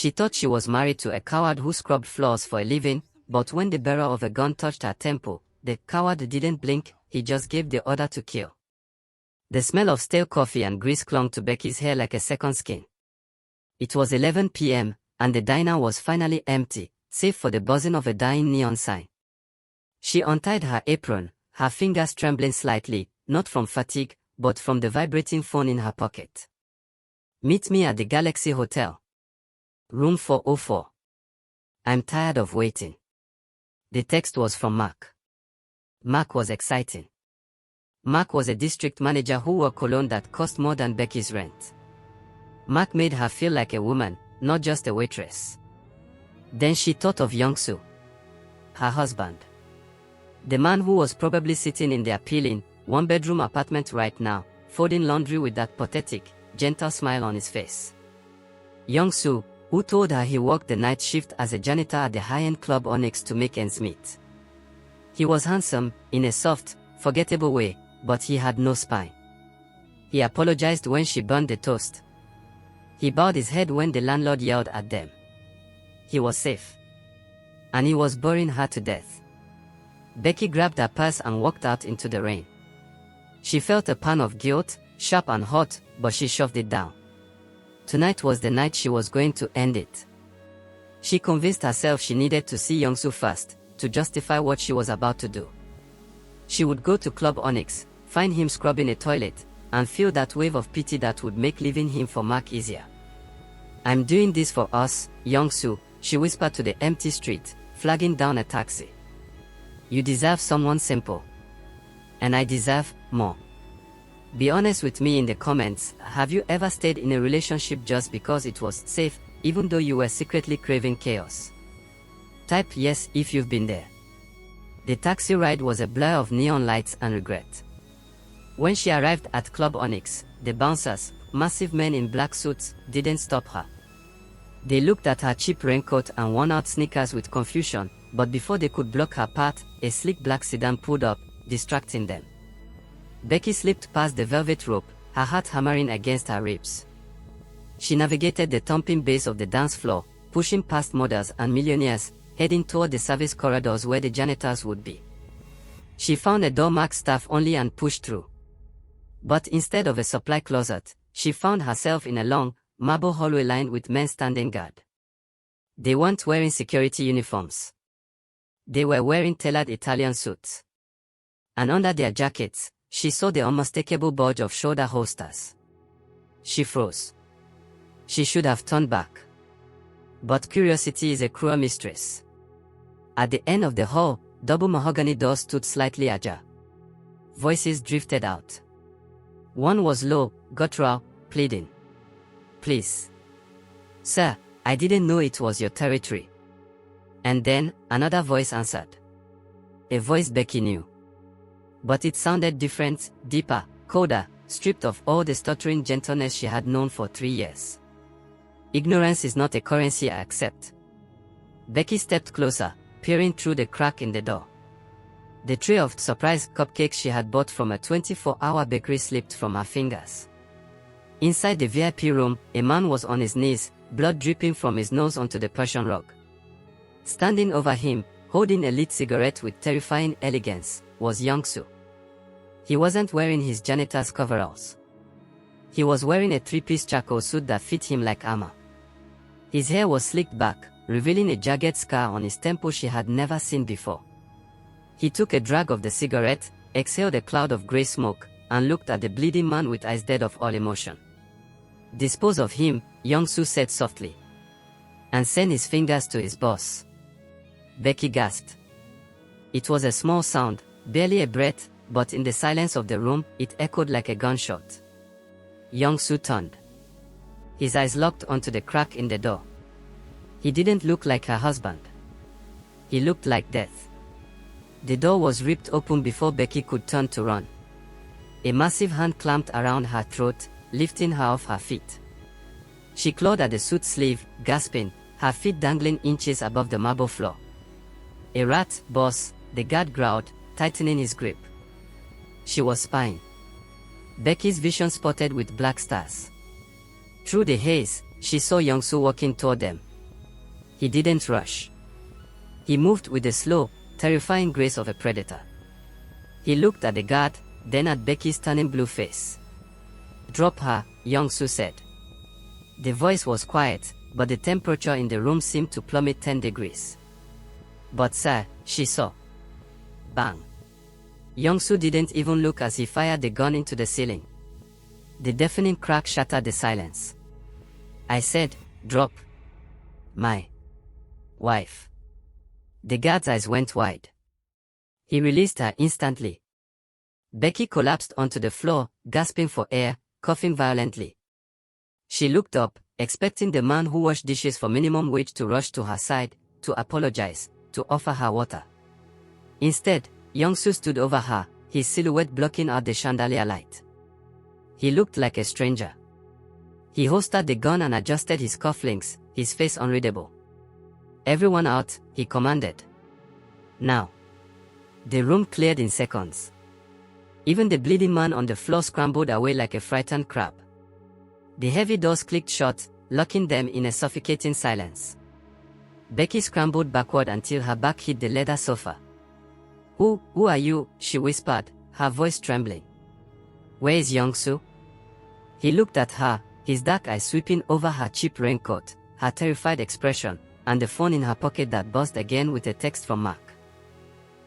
She thought she was married to a coward who scrubbed floors for a living, but when the barrel of a gun touched her temple, the coward didn't blink, he just gave the order to kill. The smell of stale coffee and grease clung to Becky's hair like a second skin. It was 11 p.m., and the diner was finally empty, save for the buzzing of a dying neon sign. She untied her apron, her fingers trembling slightly, not from fatigue, but from the vibrating phone in her pocket. Meet me at the Galaxy Hotel. Room 404. I'm tired of waiting. The text was from Mark. Mark was exciting. Mark was a district manager who wore cologne that cost more than Becky's rent. Mark made her feel like a woman, not just a waitress. Then she thought of Young-soo, her husband. The man who was probably sitting in the appealing, one-bedroom apartment right now, folding laundry with that pathetic, gentle smile on his face. Young-soo, who told her he worked the night shift as a janitor at the high-end club Onyx to make ends meet. He was handsome, in a soft, forgettable way, but he had no spine. He apologized when she burned the toast. He bowed his head when the landlord yelled at them. He was safe. And he was boring her to death. Becky grabbed her purse and walked out into the rain. She felt a pang of guilt, sharp and hot, but she shoved it down. Tonight was the night she was going to end it. She convinced herself she needed to see Young-soo first, to justify what she was about to do. She would go to Club Onyx, find him scrubbing a toilet, and feel that wave of pity that would make leaving him for Mark easier. I'm doing this for us, Young-soo, she whispered to the empty street, flagging down a taxi. You deserve someone simple. And I deserve more. Be honest with me in the comments, have you ever stayed in a relationship just because it was safe, even though you were secretly craving chaos? Type yes if you've been there. The taxi ride was a blur of neon lights and regret. When she arrived at Club Onyx, the bouncers, massive men in black suits, didn't stop her. They looked at her cheap raincoat and worn-out sneakers with confusion, but before they could block her path, a sleek black sedan pulled up, distracting them. Becky slipped past the velvet rope, her heart hammering against her ribs. She navigated the thumping bass of the dance floor, pushing past models and millionaires, heading toward the service corridors where the janitors would be. She found a door marked staff only and pushed through. But instead of a supply closet, she found herself in a long, marble hallway lined with men standing guard. They weren't wearing security uniforms. They were wearing tailored Italian suits. And under their jackets, she saw the unmistakable bulge of shoulder holsters. She froze. She should have turned back. But curiosity is a cruel mistress. At the end of the hall, double mahogany doors stood slightly ajar. Voices drifted out. One was low, guttural, pleading. Please. Sir, I didn't know it was your territory. And then, another voice answered. A voice Becky knew. But it sounded different, deeper, colder, stripped of all the stuttering gentleness she had known for 3 years. Ignorance is not a currency I accept. Becky stepped closer, peering through the crack in the door. The tray of surprise cupcakes she had bought from a 24-hour bakery slipped from her fingers. Inside the VIP room, a man was on his knees, blood dripping from his nose onto the Persian rug. Standing over him, holding a lit cigarette with terrifying elegance, was Young-soo. He wasn't wearing his janitor's coveralls. He was wearing a 3-piece charcoal suit that fit him like armor. His hair was slicked back, revealing a jagged scar on his temple she had never seen before. He took a drag of the cigarette, exhaled a cloud of grey smoke, and looked at the bleeding man with eyes dead of all emotion. Dispose of him, Young-soo said softly. And send his fingers to his boss. Becky gasped. It was a small sound, barely a breath, but in the silence of the room, it echoed like a gunshot. Young-soo turned. His eyes locked onto the crack in the door. He didn't look like her husband. He looked like death. The door was ripped open before Becky could turn to run. A massive hand clamped around her throat, lifting her off her feet. She clawed at the suit sleeve, gasping, her feet dangling inches above the marble floor. A rat, boss, the guard growled, tightening his grip. She was spying. Becky's vision spotted with black stars. Through the haze, she saw Young-soo walking toward them, He didn't rush. He moved with the slow, terrifying grace of a predator. He looked at the guard, then at Bekky's turning blue face. "Drop her," Young-soo said. The voice was quiet, but the temperature in the room seemed to plummet 10 degrees. "But sir," she saw. Bang. Young-soo didn't even look as he fired the gun into the ceiling. The deafening crack shattered the silence. "I said, drop my wife." The guard's eyes went wide. He released her instantly. Bekky collapsed onto the floor, gasping for air, coughing violently. She looked up, expecting the man who washed dishes for minimum wage to rush to her side, to apologize, to offer her water. Instead, Young-soo stood over her, his silhouette blocking out the chandelier light. He looked like a stranger. He holstered the gun and adjusted his cufflinks, his face unreadable. "Everyone out," he commanded. "Now." The room cleared in seconds. Even the bleeding man on the floor scrambled away like a frightened crab. The heavy doors clicked shut, locking them in a suffocating silence. Bekky scrambled backward until her back hit the leather sofa. Who are you?" she whispered, her voice trembling. "Where is Young-soo?" He looked at her, his dark eyes sweeping over her cheap raincoat, her terrified expression, and the phone in her pocket that buzzed again with a text from Mark.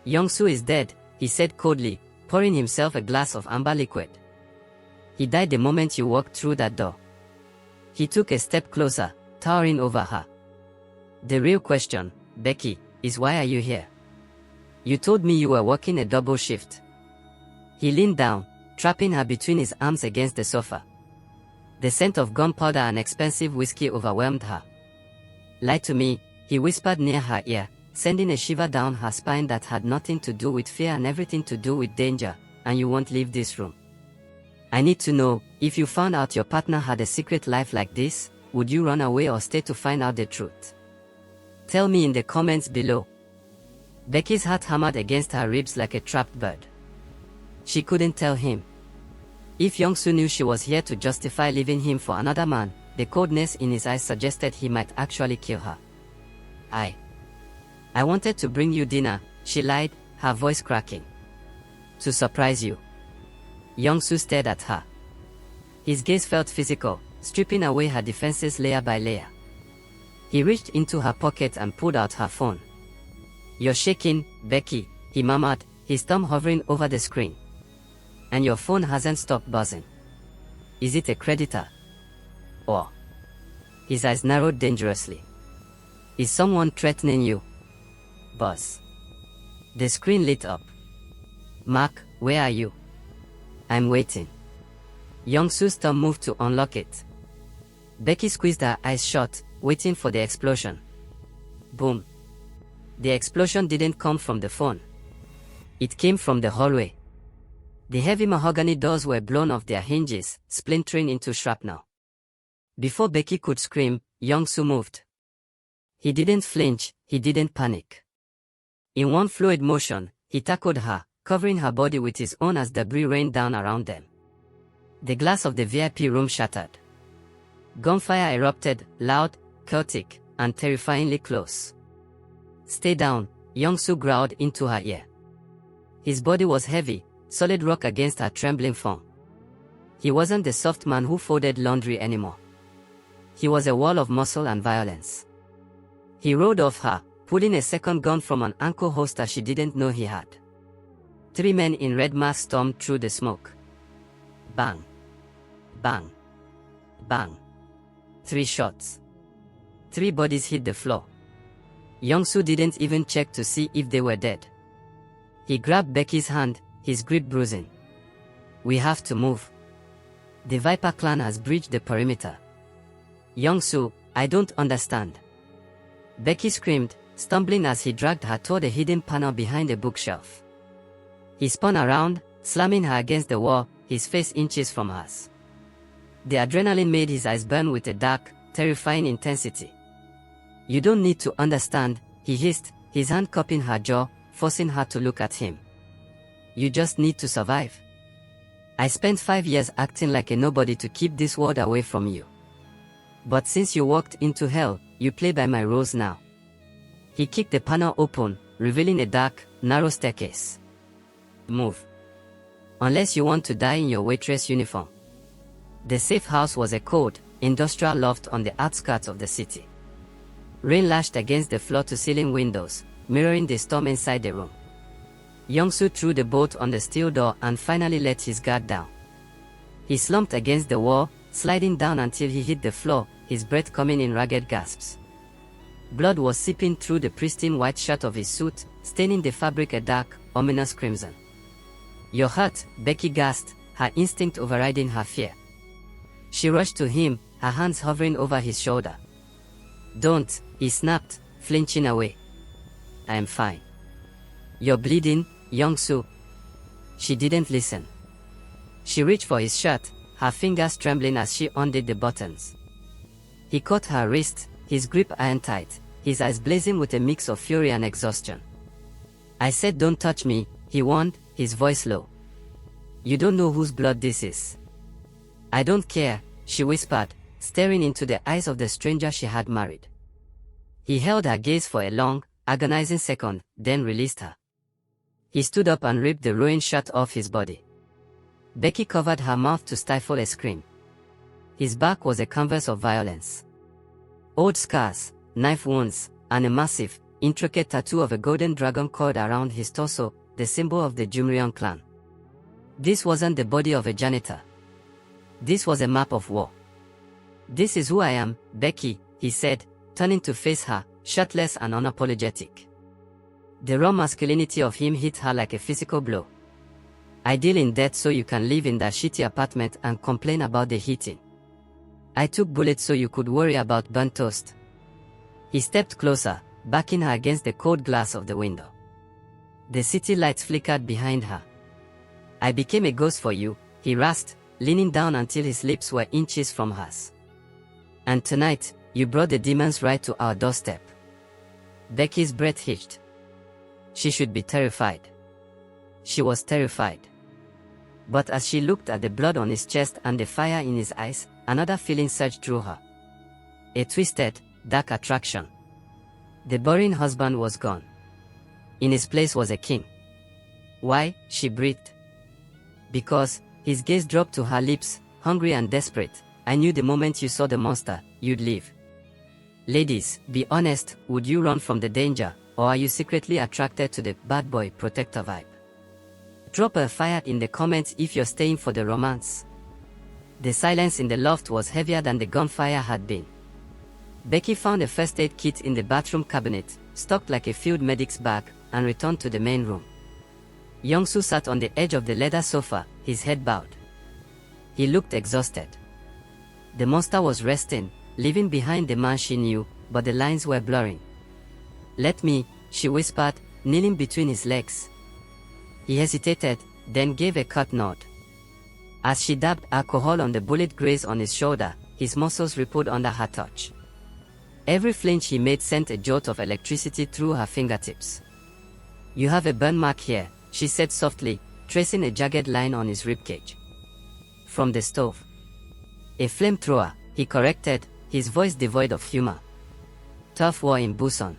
"Young-soo is dead," he said coldly, pouring himself a glass of amber liquid. "He died the moment you walked through that door." He took a step closer, towering over her. "The real question, Bekky, is why are you here? You told me you were working a double shift." He leaned down, trapping her between his arms against the sofa. The scent of gunpowder and expensive whiskey overwhelmed her. "Lie to me," he whispered near her ear, sending a shiver down her spine that had nothing to do with fear and everything to do with danger, "and you won't leave this room. I need to know, if you found out your partner had a secret life like this, would you run away or stay to find out the truth? Tell me in the comments below." Bekky's heart hammered against her ribs like a trapped bird. She couldn't tell him. If Young-soo knew she was here to justify leaving him for another man, the coldness in his eyes suggested he might actually kill her. I wanted to bring you dinner," she lied, her voice cracking. "To surprise you." Young-soo stared at her. His gaze felt physical, stripping away her defenses layer by layer. He reached into her pocket and pulled out her phone. "You're shaking, Bekky," he murmured, his thumb hovering over the screen. "And your phone hasn't stopped buzzing. Is it a creditor? Or?" His eyes narrowed dangerously. "Is someone threatening you?" "Boss." The screen lit up. "Mark, where are you?" "I'm waiting." Young-soo's thumb moved to unlock it. Bekky squeezed her eyes shut, waiting for the explosion. Boom. The explosion didn't come from the phone. It came from the hallway. The heavy mahogany doors were blown off their hinges, splintering into shrapnel. Before Bekky could scream, Young-soo moved. He didn't flinch, he didn't panic. In one fluid motion, he tackled her, covering her body with his own as debris rained down around them. The glass of the VIP room shattered. Gunfire erupted, loud, chaotic, and terrifyingly close. "Stay down," Young-soo growled into her ear. His body was heavy, solid rock against her trembling form. He wasn't the soft man who folded laundry anymore. He was a wall of muscle and violence. He rode off her, pulling a second gun from an ankle holster she didn't know he had. 3 men in red masks stormed through the smoke. Bang. Bang. Bang. 3 shots. 3 bodies hit the floor. Young-soo didn't even check to see if they were dead. He grabbed Bekky's hand, his grip bruising. "We have to move. The Viper clan has breached the perimeter." "Young-soo, I don't understand." Bekky screamed, stumbling as he dragged her toward a hidden panel behind a bookshelf. He spun around, slamming her against the wall, his face inches from hers. The adrenaline made his eyes burn with a dark, terrifying intensity. "You don't need to understand," he hissed, his hand cupping her jaw, forcing her to look at him. "You just need to survive. I spent 5 years acting like a nobody to keep this world away from you. But since you walked into hell, you play by my rules now. He kicked the panel open, revealing a dark, narrow staircase. Move. Unless you want to die in your waitress uniform. The safe house was a cold, industrial loft on the outskirts of the city. Rain lashed against the floor-to-ceiling windows, mirroring the storm inside the room. Young-soo threw the bolt on the steel door and finally let his guard down. He slumped against the wall, sliding down until he hit the floor, his breath coming in ragged gasps. Blood was seeping through the pristine white shirt of his suit, staining the fabric a dark, ominous crimson. "You're hurt," Bekky gasped, her instinct overriding her fear. She rushed to him, her hands hovering over his shoulder. "Don't," he snapped, flinching away. "I am fine." "You're bleeding, Young-soo." She didn't listen. She reached for his shirt, her fingers trembling as she undid the buttons. He caught her wrist, his grip iron-tight, his eyes blazing with a mix of fury and exhaustion. "I said don't touch me," he warned, his voice low. "You don't know whose blood this is." "I don't care," she whispered, staring into the eyes of the stranger she had married. He held her gaze for a long, agonizing second, then released her. He stood up and ripped the ruined shirt off his body. Bekky covered her mouth to stifle a scream. His back was a canvas of violence. Old scars, knife wounds, and a massive, intricate tattoo of a golden dragon coiled around his torso, the symbol of the Jumrion clan. This wasn't the body of a janitor. This was a map of war. "This is who I am, Bekky," he said, turning to face her, shirtless and unapologetic. The raw masculinity of him hit her like a physical blow. "I deal in debt so you can live in that shitty apartment and complain about the heating. I took bullets so you could worry about burnt toast." He stepped closer, backing her against the cold glass of the window. The city lights flickered behind her. "I became a ghost for you," he rasped, leaning down until his lips were inches from hers. "And tonight, you brought the demons right to our doorstep." Becky's breath hitched. She should be terrified. She was terrified. But as she looked at the blood on his chest and the fire in his eyes, another feeling surged through her. A twisted, dark attraction. The boring husband was gone. In his place was a king. "Why?" she breathed. "Because," his gaze dropped to her lips, hungry and desperate, "I knew the moment you saw the monster, you'd leave." Ladies, be honest, would you run from the danger, or are you secretly attracted to the bad boy protector vibe? Drop a fire in the comments if you're staying for the romance. The silence in the loft was heavier than the gunfire had been. Bekky found a first aid kit in the bathroom cabinet, stocked like a field medic's bag, and returned to the main room. Young-soo sat on the edge of the leather sofa, his head bowed. He looked exhausted. The monster was resting, leaving behind the man she knew, but the lines were blurring. "Let me," she whispered, kneeling between his legs. He hesitated, then gave a curt nod. As she dabbed alcohol on the bullet graze on his shoulder, his muscles rippled under her touch. Every flinch he made sent a jolt of electricity through her fingertips. "You have a burn mark here," she said softly, tracing a jagged line on his ribcage. "From the stove." "A flamethrower," he corrected, his voice devoid of humor. "Tough war in Busan.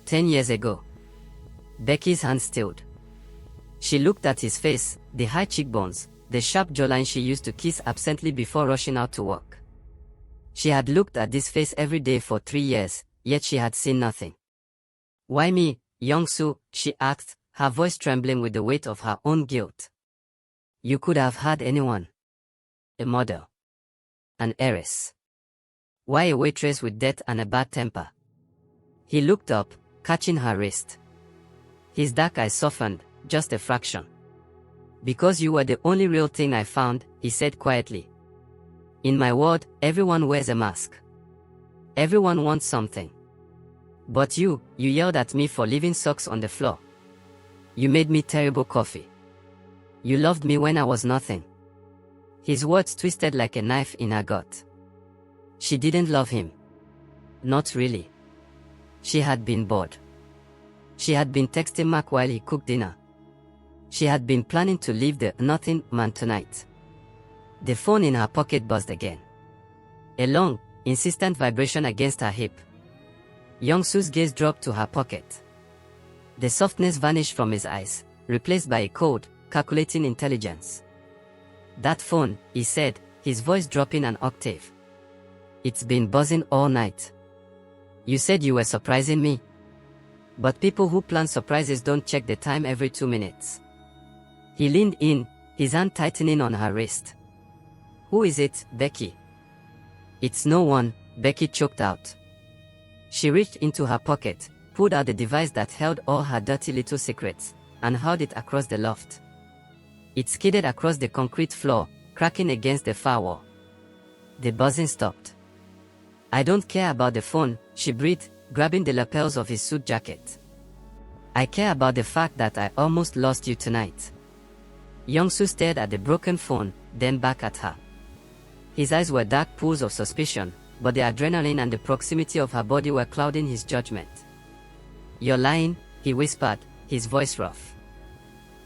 10 years ago." Becky's hand stilled. She looked at his face, the high cheekbones, the sharp jawline she used to kiss absently before rushing out to work. She had looked at this face every day for 3 years, yet she had seen nothing. "Why me, Young-soo?" she asked, her voice trembling with the weight of her own guilt. "You could have had anyone. A model. An heiress. Why a waitress with debt and a bad temper?" He looked up, catching her wrist. His dark eyes softened, just a fraction. "Because you were the only real thing I found," he said quietly. "In my world, everyone wears a mask. Everyone wants something. But you yelled at me for leaving socks on the floor. You made me terrible coffee. You loved me when I was nothing." His words twisted like a knife in her gut. She didn't love him. Not really. She had been bored. She had been texting Mark while he cooked dinner. She had been planning to leave the nothing man tonight. The phone in her pocket buzzed again. A long, insistent vibration against her hip. Young-soo's gaze dropped to her pocket. The softness vanished from his eyes, replaced by a cold, calculating intelligence. "That phone," he said, his voice dropping an octave. "It's been buzzing all night. You said you were surprising me. But people who plan surprises don't check the time every 2 minutes." He leaned in, his hand tightening on her wrist. "Who is it, Bekky?" "It's no one," Bekky choked out. She reached into her pocket, pulled out the device that held all her dirty little secrets, and hurled it across the loft. It skidded across the concrete floor, cracking against the far wall. The buzzing stopped. "I don't care about the phone," she breathed, grabbing the lapels of his suit jacket. "I care about the fact that I almost lost you tonight." Young-soo stared at the broken phone, then back at her. His eyes were dark pools of suspicion, but the adrenaline and the proximity of her body were clouding his judgment. "You're lying," he whispered, his voice rough.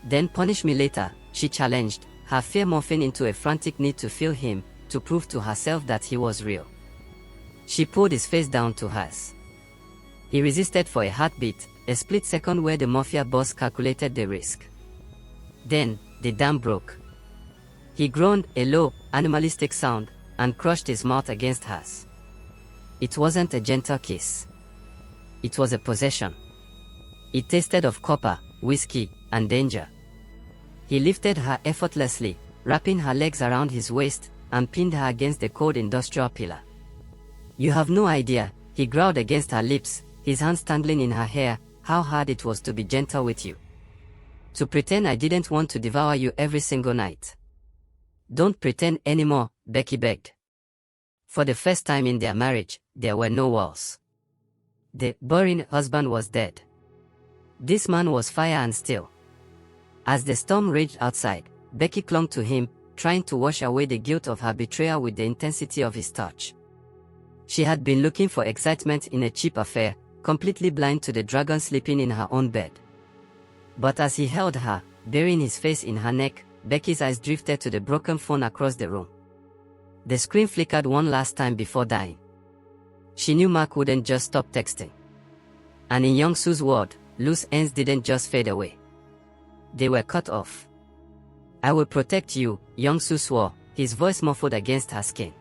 "Then punish me later," she challenged, her fear morphing into a frantic need to feel him, to prove to herself that he was real. She pulled his face down to hers. He resisted for a heartbeat, a split second where the Mafia boss calculated the risk. Then, the dam broke. He groaned, a low, animalistic sound, and crushed his mouth against hers. It wasn't a gentle kiss. It was a possession. It tasted of copper, whiskey, and danger. He lifted her effortlessly, wrapping her legs around his waist, and pinned her against the cold industrial pillar. "You have no idea," he growled against her lips, his hands tangling in her hair, "how hard it was to be gentle with you. To pretend I didn't want to devour you every single night." "Don't pretend anymore," Bekky begged. For the first time in their marriage, there were no walls. The boring husband was dead. This man was fire and steel. As the storm raged outside, Bekky clung to him, trying to wash away the guilt of her betrayal with the intensity of his touch. She had been looking for excitement in a cheap affair, completely blind to the dragon sleeping in her own bed. But as he held her, burying his face in her neck, Becky's eyes drifted to the broken phone across the room. The screen flickered one last time before dying. She knew Mark wouldn't just stop texting. And in Young-soo's world, loose ends didn't just fade away. They were cut off. "I will protect you," Young-soo swore, his voice muffled against her skin.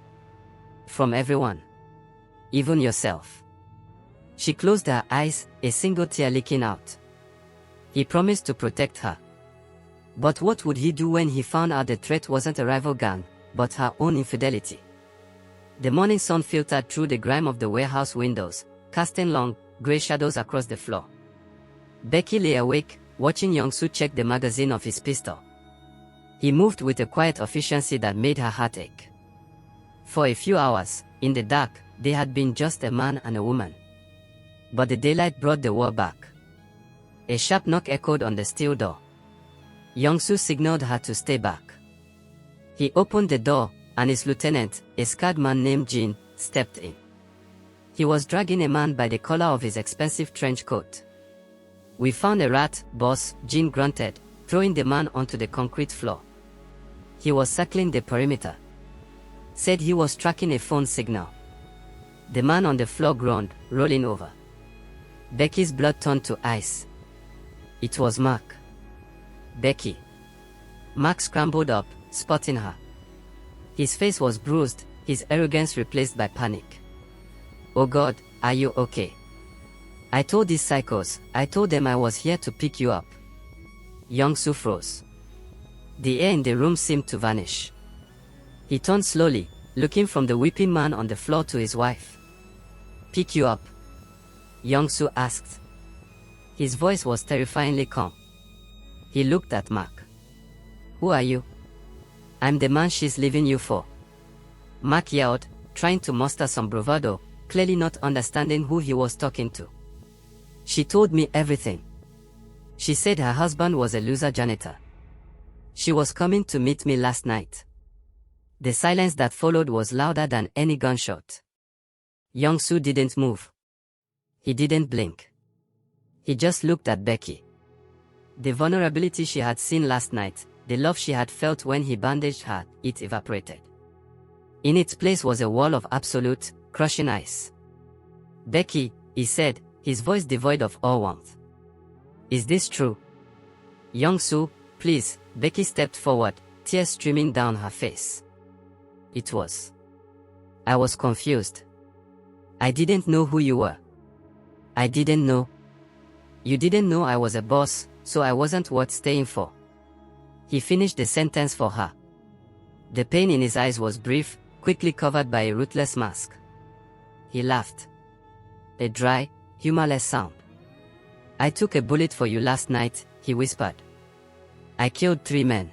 "From everyone. Even yourself." She closed her eyes, a single tear leaking out. He promised to protect her. But what would he do when he found out the threat wasn't a rival gang, but her own infidelity? The morning sun filtered through the grime of the warehouse windows, casting long, grey shadows across the floor. Bekky lay awake, watching Young-soo check the magazine of his pistol. He moved with a quiet efficiency that made her heart ache. For a few hours, in the dark, they had been just a man and a woman. But the daylight brought the war back. A sharp knock echoed on the steel door. Young-soo signaled her to stay back. He opened the door, and his lieutenant, a scarred man named Jin, stepped in. He was dragging a man by the collar of his expensive trench coat. "We found a rat, boss," Jin grunted, throwing the man onto the concrete floor. He was circling the perimeter. Said he was tracking a phone signal. The man on the floor groaned, rolling over. Becky's blood turned to ice. It was Mark. "Bekky." Mark scrambled up, spotting her. His face was bruised, his arrogance replaced by panic. "Oh God, are you okay?" "I told these psychos, I told them I was here to pick you up." Young-soo froze. The air in the room seemed to vanish. He turned slowly, looking from the weeping man on the floor to his wife. "Pick you up?" Young-soo asked. His voice was terrifyingly calm. He looked at Mark. "Who are you?" "I'm the man she's leaving you for." Mark yelled, trying to muster some bravado, clearly not understanding who he was talking to. "She told me everything. She said her husband was a loser janitor. She was coming to meet me last night." The silence that followed was louder than any gunshot. Young-soo didn't move. He didn't blink. He just looked at Bekky. The vulnerability she had seen last night, the love she had felt when he bandaged her, it evaporated. In its place was a wall of absolute, crushing ice. "Bekky," he said, his voice devoid of all warmth. "Is this true?" "Young-soo, please." Bekky stepped forward, tears streaming down her face. "It was. I was confused. I didn't know who you were. I didn't know. You didn't know I was a boss, so I wasn't worth staying for." He finished the sentence for her. The pain in his eyes was brief, quickly covered by a ruthless mask. He laughed. A dry, humorless sound. "I took a bullet for you last night," he whispered. "I killed 3 men.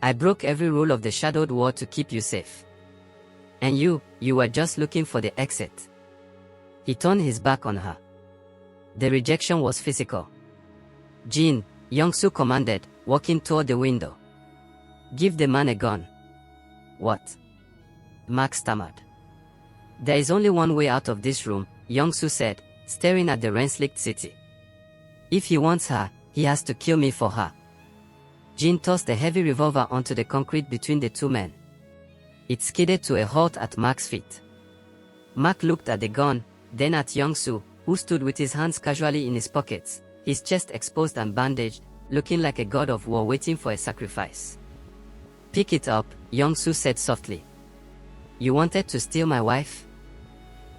I broke every rule of the shadowed war to keep you safe. And you were just looking for the exit." He turned his back on her. The rejection was physical. "Jin," Young-soo commanded, walking toward the window. "Give the man a gun." "What?" Mark stammered. "There is only one way out of this room," Young-soo said, staring at the rain-slicked city. "If he wants her, he has to kill me for her." Jin tossed a heavy revolver onto the concrete between the 2 men. It skidded to a halt at Mark's feet. Mark looked at the gun, then at Young-soo, who stood with his hands casually in his pockets, his chest exposed and bandaged, looking like a god of war waiting for a sacrifice. "Pick it up," Young-soo said softly. "You wanted to steal my wife?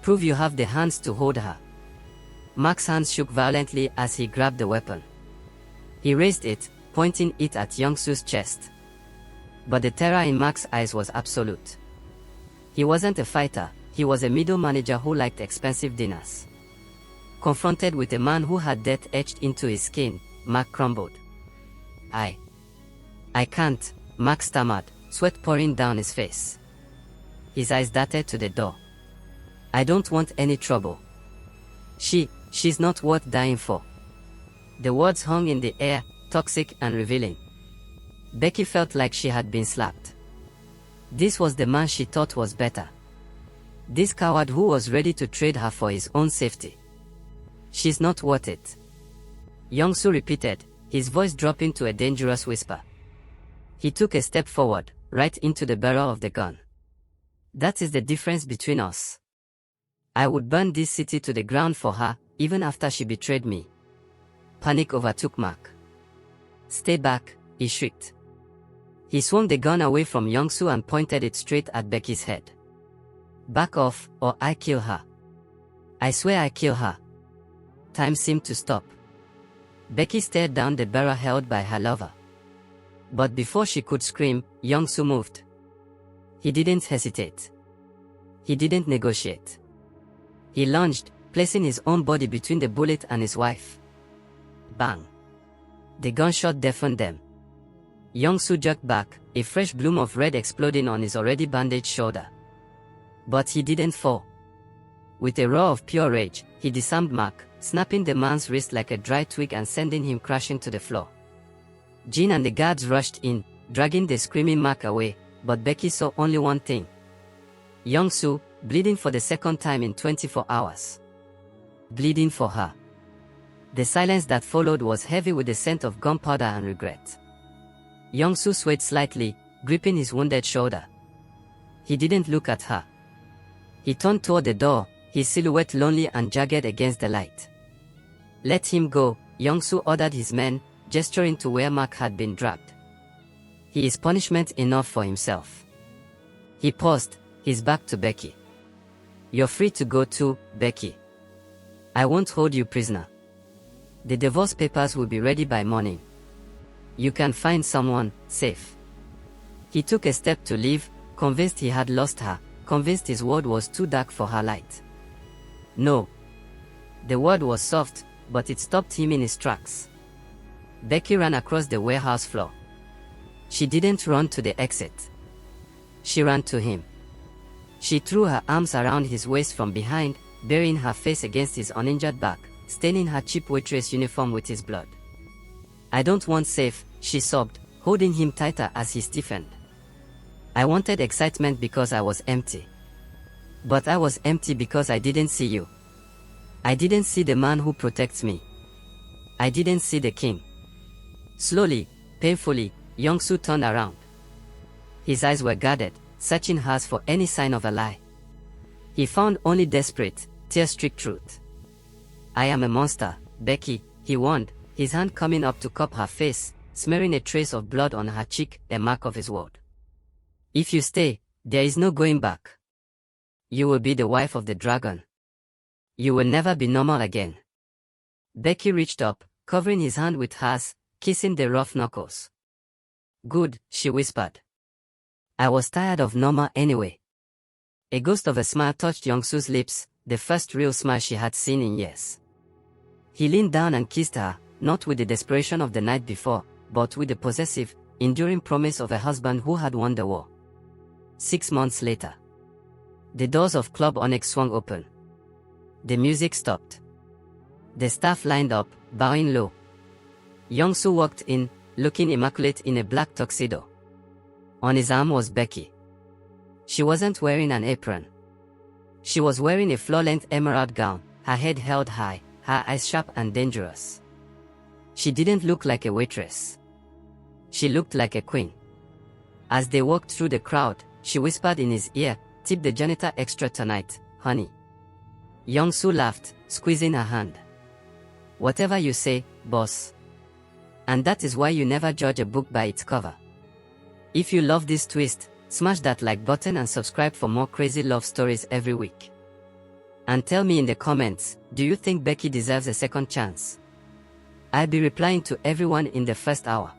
Prove you have the hands to hold her." Mark's hands shook violently as he grabbed the weapon. He raised it, pointing it at Young-soo's chest. But the terror in Mark's eyes was absolute. He wasn't a fighter, he was a middle manager who liked expensive dinners. Confronted with a man who had death etched into his skin, Mark crumbled. I can't," Mark stammered, sweat pouring down his face. His eyes darted to the door. "I don't want any trouble. She's not worth dying for." The words hung in the air, toxic and revealing. Bekky felt like she had been slapped. This was the man she thought was better. This coward who was ready to trade her for his own safety. "She's not worth it," Young-soo repeated, his voice dropping to a dangerous whisper. He took a step forward, right into the barrel of the gun. "That is the difference between us. I would burn this city to the ground for her, even after she betrayed me." Panic overtook Mark. "Stay back," he shrieked. He swung the gun away from Young-soo and pointed it straight at Bekky's head. "Back off, or I kill her. I swear I kill her." Time seemed to stop. Bekky stared down the barrel held by her lover. But before she could scream, Young-soo moved. He didn't hesitate. He didn't negotiate. He lunged, placing his own body between the bullet and his wife. Bang! The gunshot deafened them. Young-soo jerked back, a fresh bloom of red exploding on his already bandaged shoulder. But he didn't fall. With a roar of pure rage, he disarmed Mark, snapping the man's wrist like a dry twig and sending him crashing to the floor. Jin and the guards rushed in, dragging the screaming Mark away, but Bekky saw only one thing. Young-soo, bleeding for the second time in 24 hours. Bleeding for her. The silence that followed was heavy with the scent of gunpowder and regret. Young-soo swayed slightly, gripping his wounded shoulder. He didn't look at her. He turned toward the door, his silhouette lonely and jagged against the light. "Let him go," Young-soo ordered his men, gesturing to where Mark had been dragged. "He is punishment enough for himself." He paused, his back to Bekky. "You're free to go too, Bekky. I won't hold you prisoner. The divorce papers will be ready by morning. You can find someone safe." He took a step to leave, convinced he had lost her, convinced his world was too dark for her light. "No." The word was soft, but it stopped him in his tracks. Bekky ran across the warehouse floor. She didn't run to the exit. She ran to him. She threw her arms around his waist from behind, burying her face against his uninjured back, staining her cheap waitress uniform with his blood. "I don't want safe," she sobbed, holding him tighter as he stiffened. "I wanted excitement because I was empty. But I was empty because I didn't see you. I didn't see the man who protects me. I didn't see the king." Slowly, painfully, Young-soo turned around. His eyes were guarded, searching hers for any sign of a lie. He found only desperate, tear-streaked truth. "I am a monster, Bekky," he warned, his hand coming up to cup her face, smearing a trace of blood on her cheek, a mark of his word. "If you stay, there is no going back. You will be the wife of the dragon. You will never be normal again." Bekky reached up, covering his hand with hers, kissing the rough knuckles. "Good," she whispered. "I was tired of Norma anyway." A ghost of a smile touched Young-soo's lips, the first real smile she had seen in years. He leaned down and kissed her, not with the desperation of the night before, but with the possessive, enduring promise of a husband who had won the war. 6 months later. The doors of Club Onyx swung open. The music stopped. The staff lined up, bowing low. Young-soo walked in, looking immaculate in a black tuxedo. On his arm was Bekky. She wasn't wearing an apron. She was wearing a floor-length emerald gown, her head held high, her eyes sharp and dangerous. She didn't look like a waitress. She looked like a queen. As they walked through the crowd, she whispered in his ear, "Tip the janitor extra tonight, honey." Young-soo laughed, squeezing her hand. "Whatever you say, boss." And that is why you never judge a book by its cover. If you love this twist, smash that like button and subscribe for more crazy love stories every week. And tell me in the comments, do you think Bekky deserves a second chance? I'll be replying to everyone in the first hour.